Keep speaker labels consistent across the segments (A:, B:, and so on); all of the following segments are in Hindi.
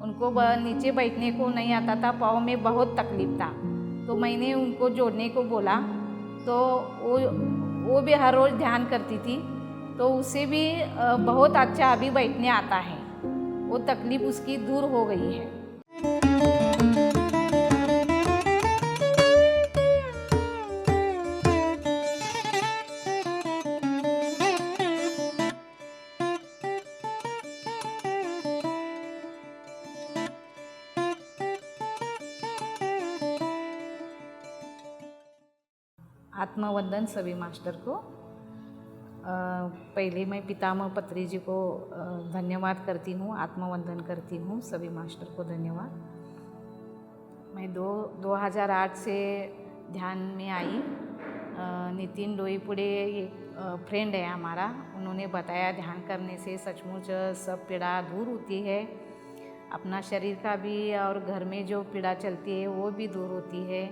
A: उनको नीचे बैठने को नहीं आता था, पाँव में बहुत तकलीफ़ था। तो मैंने उनको जोड़ने को बोला, तो वो भी हर रोज़ ध्यान करती थी, तो उसे भी बहुत अच्छा अभी बैठने आता है। वो तकलीफ़ उसकी दूर हो गई है। आत्मवंदन सभी मास्टर को। पहले मैं पितामह पत्री जी को धन्यवाद करती हूँ, आत्मवंदन करती हूँ सभी मास्टर को धन्यवाद। मैं 2008 से ध्यान में आई। नितिन डोईपुड़े एक फ्रेंड है हमारा, उन्होंने बताया ध्यान करने से सचमुच सब पीड़ा दूर होती है, अपना शरीर का भी और घर में जो पीड़ा चलती है वो भी दूर होती है।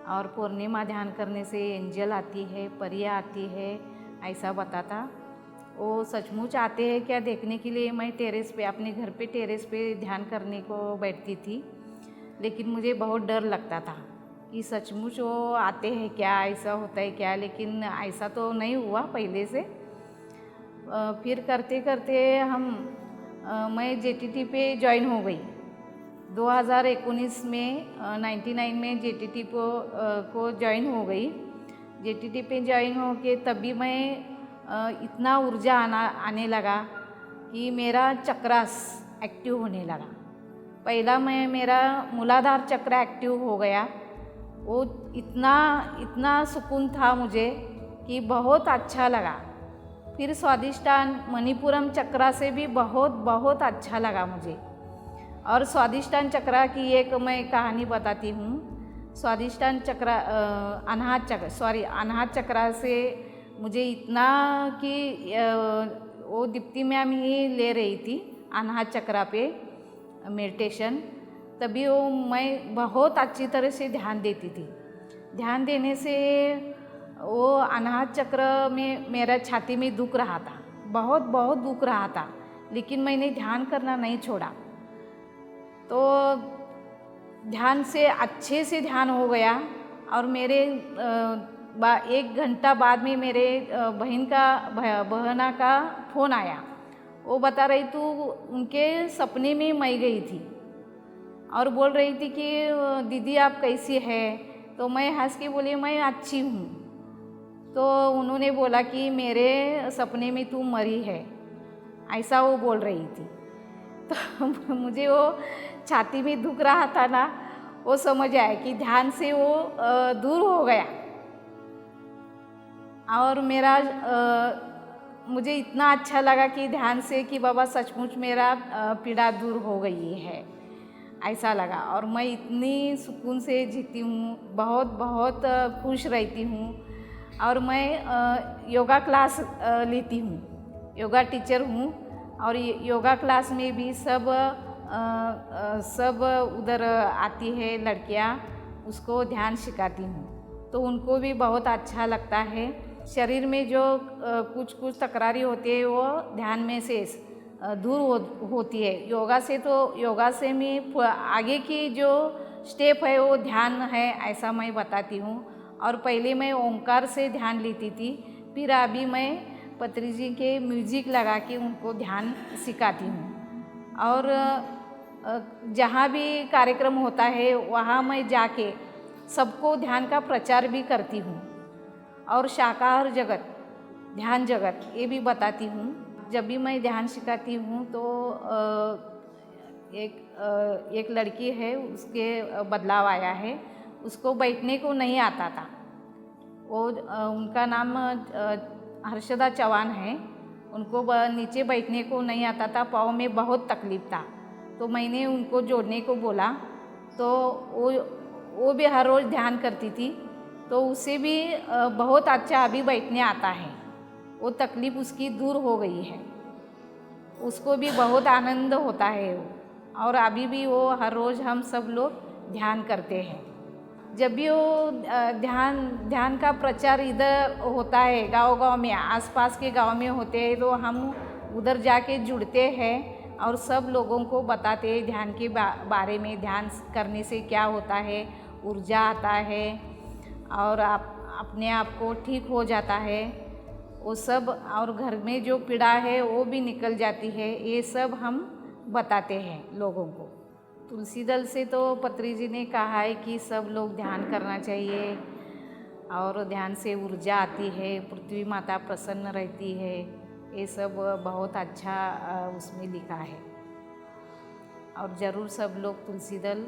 A: और पूर्णिमा ध्यान करने से एंजल आती है, परियां आती है, ऐसा बताता। वो सचमुच आते हैं क्या देखने के लिए मैं टेरेस पे, अपने घर पे टेरेस पे ध्यान करने को बैठती थी, लेकिन मुझे बहुत डर लगता था कि सचमुच वो आते हैं क्या, ऐसा होता है क्या, लेकिन ऐसा तो नहीं हुआ पहले से। फिर करते करते मैं जेटीटी पे ज्वाइन हो गई 2019 में। 99 में जेटीटी को ज्वाइन हो गई। जेटीटी पे ज्वाइन हो के तभी मैं इतना ऊर्जा आने लगा कि मेरा चक्रास एक्टिव होने लगा। पहला मेरा मूलाधार चक्र एक्टिव हो गया। वो इतना सुकून था मुझे कि बहुत अच्छा लगा। फिर स्वादिष्टान मणिपुरम चक्रा से भी बहुत अच्छा लगा मुझे। और स्वादिष्टान चक्रा की एक मैं कहानी बताती हूँ। स्वादिष्टान चक्रा अनाहत चक्रा से मुझे इतना कि वो दीप्ति मैम ही ले रही थी अनाहत चक्रा पे मेडिटेशन, तभी वो मैं बहुत अच्छी तरह से ध्यान देती थी। ध्यान देने से वो अनाहत चक्र में मेरा छाती में दुख रहा था, बहुत दुख रहा था, लेकिन मैंने ध्यान करना नहीं छोड़ा। तो ध्यान से अच्छे से ध्यान हो गया। और मेरे 1 घंटा बाद में मेरे बहना का फ़ोन आया। वो बता रही थी उनके सपने में मैं गई थी और बोल रही थी कि दीदी आप कैसी है। तो मैं हंस के बोली मैं अच्छी हूँ। तो उन्होंने बोला कि मेरे सपने में तू मरी है, ऐसा वो बोल रही थी। तो मुझे वो छाती में दुख रहा था ना, वो समझ आया कि ध्यान से वो दूर हो गया। और मेरा मुझे इतना अच्छा लगा कि ध्यान से कि बाबा सचमुच मेरा पीड़ा दूर हो गई है, ऐसा लगा। और मैं इतनी सुकून से जीती हूँ, बहुत खुश रहती हूँ। और मैं योगा क्लास लेती हूँ, योगा टीचर हूँ। और योगा क्लास में भी सब उधर आती है लड़कियाँ, उसको ध्यान सिखाती हूँ, तो उनको भी बहुत अच्छा लगता है। शरीर में जो कुछ तकरारी होती है वो ध्यान में से दूर होती है। योगा से मैं आगे की जो स्टेप है वो ध्यान है, ऐसा मैं बताती हूँ। और पहले मैं ओंकार से ध्यान लेती थी, फिर अभी मैं पत्री जी के म्यूजिक लगा के उनको ध्यान सिखाती हूँ। और जहाँ भी कार्यक्रम होता है वहाँ मैं जाके सबको ध्यान का प्रचार भी करती हूँ। और शाकाहार जगत, ध्यान जगत ये भी बताती हूँ। जब भी मैं ध्यान सिखाती हूँ तो एक लड़की है, उसके बदलाव आया है, उसको बैठने को नहीं आता था। वो उनका नाम हर्षदा चौहान है। उनको नीचे बैठने को नहीं आता था, पाँव में बहुत तकलीफ़ था। तो मैंने उनको जोड़ने को बोला, तो वो भी हर रोज़ ध्यान करती थी, तो उसे भी बहुत अच्छा अभी बैठने आता है। वो तकलीफ़ उसकी दूर हो गई है, उसको भी बहुत आनंद होता है वो। और अभी भी वो हर रोज़ हम सब लोग ध्यान करते हैं। जब भी वो ध्यान का प्रचार इधर होता है गांव में, आसपास के गांव में होते हैं, तो हम उधर जाके जुड़ते हैं। और सब लोगों को बताते हैं ध्यान के बारे में, ध्यान करने से क्या होता है, ऊर्जा आता है और अपने आप को ठीक हो जाता है वो सब, और घर में जो पीड़ा है वो भी निकल जाती है। ये सब हम बताते हैं लोगों को। तुलसी दल से तो पत्री जी ने कहा है कि सब लोग ध्यान करना चाहिए और ध्यान से ऊर्जा आती है, पृथ्वी माता प्रसन्न रहती है, ये सब बहुत अच्छा उसमें लिखा है। और ज़रूर सब लोग तुलसी दल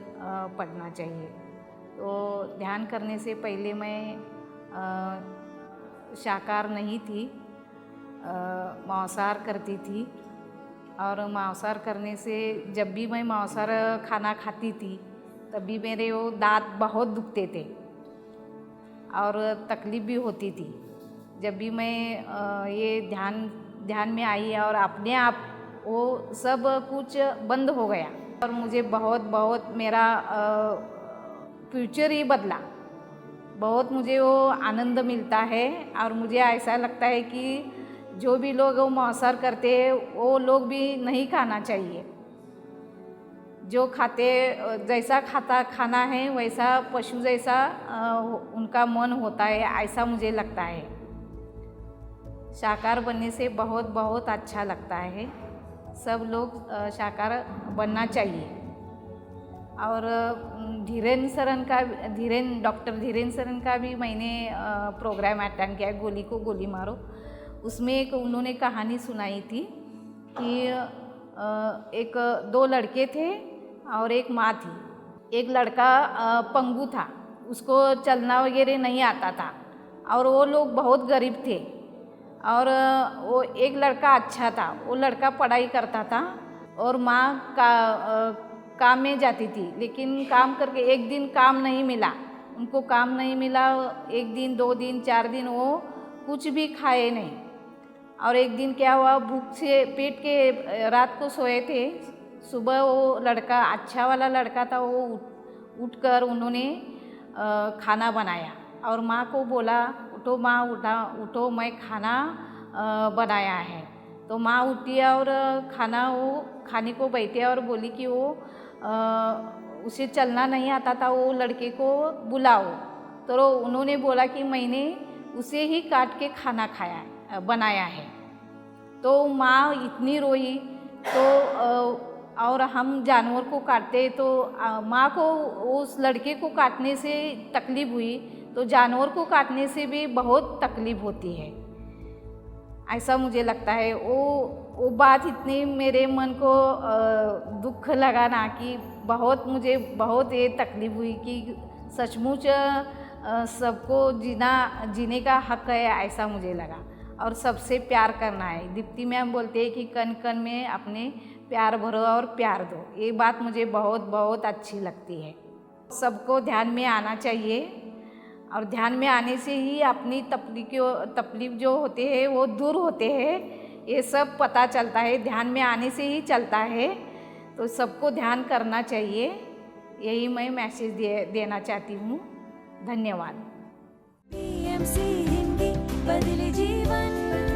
A: पढ़ना चाहिए। तो ध्यान करने से पहले मैं शाकाहार नहीं थी, मांसाहार करती थी, और मांसाहार करने से जब भी मैं मांसाहार खाना खाती थी तभी मेरे वो दांत बहुत दुखते थे और तकलीफ़ भी होती थी। जब भी मैं ये ध्यान में आई और अपने आप वो सब कुछ बंद हो गया और मुझे बहुत मेरा फ्यूचर ही बदला। बहुत मुझे वो आनंद मिलता है और मुझे ऐसा लगता है कि जो भी लोग वो मांसाहार करते हैं वो लोग भी नहीं खाना चाहिए। जो खाते जैसा खाना है वैसा पशु जैसा उनका मन होता है, ऐसा मुझे लगता है। शाकाहार बनने से बहुत अच्छा लगता है। सब लोग शाकाहार बनना चाहिए। और डॉक्टर धीरेन सरन का भी मैंने प्रोग्राम अटेंड किया, गोली को गोली मारो। उसमें एक उन्होंने कहानी सुनाई थी कि एक 2 लड़के थे और एक माँ थी। एक लड़का पंगु था, उसको चलना वगैरह नहीं आता था और वो लोग बहुत गरीब थे। और वो एक लड़का अच्छा था, वो लड़का पढ़ाई करता था और माँ काम में जाती थी, लेकिन काम करके एक दिन काम नहीं मिला, उनको काम नहीं मिला। 1 दिन 2 दिन 4 दिन वो कुछ भी खाए नहीं। और एक दिन क्या हुआ, भूख से पेट के रात को सोए थे। सुबह वो लड़का, अच्छा वाला लड़का था, वो उठकर उन्होंने खाना बनाया और माँ को बोला, उठो माँ, उठो मैं खाना बनाया है। तो माँ उठी और खाने को बैठे और बोली कि वो उसे चलना नहीं आता था, वो लड़के को बुलाओ। तो उन्होंने बोला कि मैंने उसे ही काट के खाना बनाया है। तो माँ इतनी रोई। तो और हम जानवर को काटते तो माँ को उस लड़के को काटने से तकलीफ़ हुई, तो जानवर को काटने से भी बहुत तकलीफ़ होती है, ऐसा मुझे लगता है। वो बात इतनी मेरे मन को दुख लगा ना कि मुझे बहुत ये तकलीफ़ हुई कि सचमुच सबको जीने का हक है, ऐसा मुझे लगा। और सबसे प्यार करना है। दीप्ति मैम बोलते हैं कि कण कण में अपने प्यार भरो और प्यार दो। ये बात मुझे बहुत अच्छी लगती है। सबको ध्यान में आना चाहिए और ध्यान में आने से ही अपनी तकलीफ जो होते हैं वो दूर होते हैं, ये सब पता चलता है। ध्यान में आने से ही चलता है, तो सबको ध्यान करना चाहिए। यही मैं मैसेज देना चाहती हूँ। धन्यवाद।
B: PMC हिंदी बदले जीवन।